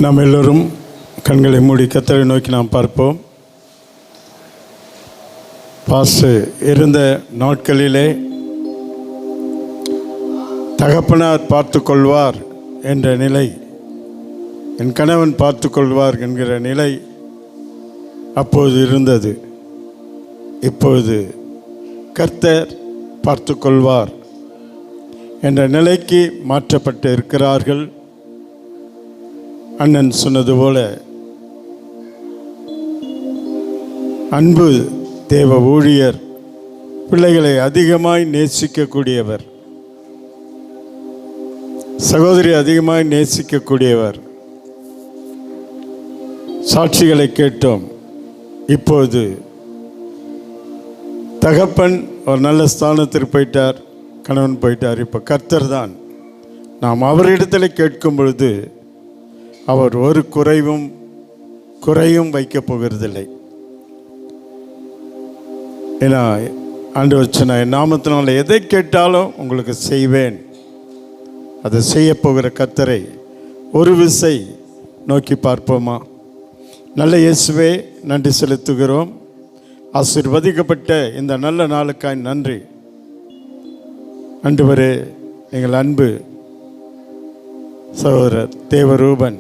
நாம் எல்லோரும் கண்களை மூடி கர்த்தரை நோக்கி நாம் பார்ப்போம். பாஸ்டர் இருந்த நாட்களிலே தகப்பனார் பார்த்து கொள்வார் என்ற நிலை, என் கணவன் பார்த்து கொள்வார் என்கிற நிலை அப்போது இருந்தது. இப்பொழுது கர்த்தர் பார்த்து கொள்வார் என்ற நிலைக்கு மாற்றப்பட்டு இருக்கிறார்கள். அண்ணன் சொன்னது போல அன்பு தேவ ஊழியர் பிள்ளைகளை அதிகமாய் நேசிக்கக்கூடியவர், சகோதரி அதிகமாய் நேசிக்கக்கூடியவர். சாட்சிகளை கேட்டோம். இப்போது தகப்பன் ஒரு நல்ல ஸ்தானத்திற்கு போயிட்டார், கணவன் போயிட்டார். இப்போ கர்த்தர் தான். நாம் அவரிடத்தில் கேட்கும் பொழுது அவர் ஒரு குறையும் வைக்கப் போகிறதில்லை. ஏன்னா ஆண்டவர் சொன்னார், என் நாமத்தினால எதை கேட்டாலும் உங்களுக்கு செய்வேன். அதை செய்ய போகிற கர்த்தரை ஒரு விசை நோக்கி பார்ப்போமா? நல்ல இயேசுவே, நன்றி செலுத்துகிறோம். ஆசீர்வதிக்கப்பட்ட இந்த நல்ல நாளுக்காய் நன்றி. ஆண்டவரே, எங்கள் அன்பு சகோதரர் தேவரூபன்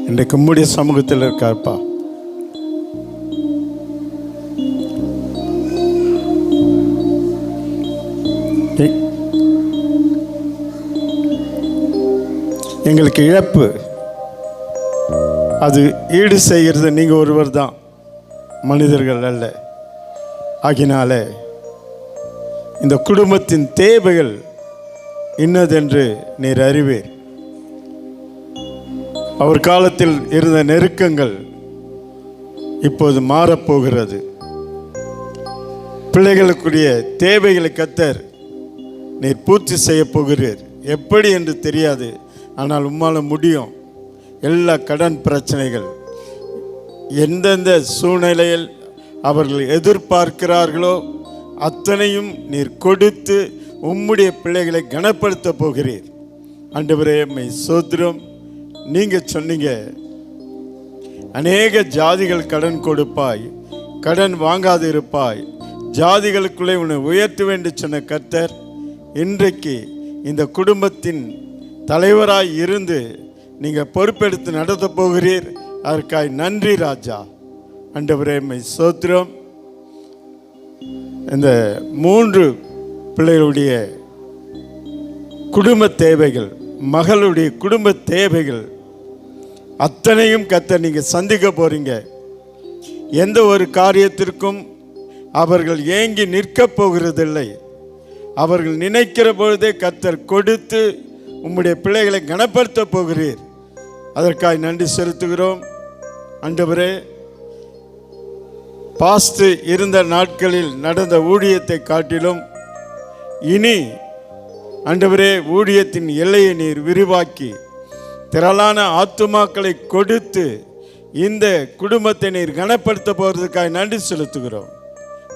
இன்றைக்கு உம்முடைய சமூகத்தில் இருக்கார்ப்பா. எங்களுக்கு இழப்பு, அது ஈடு செய்கிறது நீங்கள் ஒருவர் தான், மனிதர்கள் அல்ல. ஆகினால இந்த குடும்பத்தின் தேவைகள் இன்னதென்று நீர் அறிவீர். அவர் காலத்தில் இருந்த நெருக்கங்கள் இப்போது மாறப்போகிறது. பிள்ளைகளுக்குரிய தேவைகளை கர்த்தர் நீர் பூர்த்தி செய்ய போகிறீர். எப்படி என்று தெரியாது, ஆனால் உம்மால முடியும். எல்லா கடன் பிரச்சனைகள் எந்தெந்த சூழ்நிலையில் அவர்கள் எதிர்பார்க்கிறார்களோ அத்தனையும் நீர் கொடுத்து உம்முடைய பிள்ளைகளை கனப்படுத்த போகிறீர். ஆண்டவரே, உம்மை ஸ்தோத்திரம். நீங்கள் சொன்னீங்க, அநேக ஜாதிகள் கடன் கொடுப்பாய், கடன் வாங்காது இருப்பாய், ஜாதிகளுக்குள்ளே உன்னை உயர்த்துவேன் என்று சொன்ன கர்த்தர் இன்றைக்கு இந்த குடும்பத்தின் தலைவராய் இருந்து நீங்கள் பொறுப்பெடுத்து நடத்த போகிறீர். அதற்காய் நன்றி ராஜா. ஆண்டவரே, உம்மை ஸ்தோத்திரம். இந்த 3 பிள்ளைகளுடைய குடும்ப தேவைகள், மகளுடைய குடும்ப தேவைகள் அத்தனையும் கர்த்தர் நீங்கள் சந்திக்க போறீங்க. எந்த ஒரு காரியத்திற்கும் அவர்கள் ஏங்கி நிற்க போகிறதில்லை. அவர்கள் நினைக்கிற பொழுதே கர்த்தர் கொடுத்து உம்முடைய பிள்ளைகளை கனப்படுத்த போகிறீர். அதற்காக நன்றி செலுத்துகிறோம். ஆண்டவரே, பாஸ்ட் இருந்த நாட்களில் நடந்த ஊழியத்தை காட்டிலும் இனி ஆண்டவரே, ஊழியத்தின் எல்லையை நீர் விரிவாக்கி திரளான ஆத்துமாக்களை கொடுத்து இந்த குடும்பத்தை நீர் கனப்படுத்த போகிறதுக்காக நன்றி செலுத்துகிறோம்.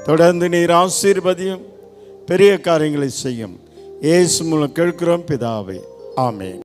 தொடர்ந்து நீர் ஆசீர்வதியும், பெரிய காரியங்களை செய்யும். இயேசு மூலம் கேட்கிறோம் பிதாவே, ஆமென்.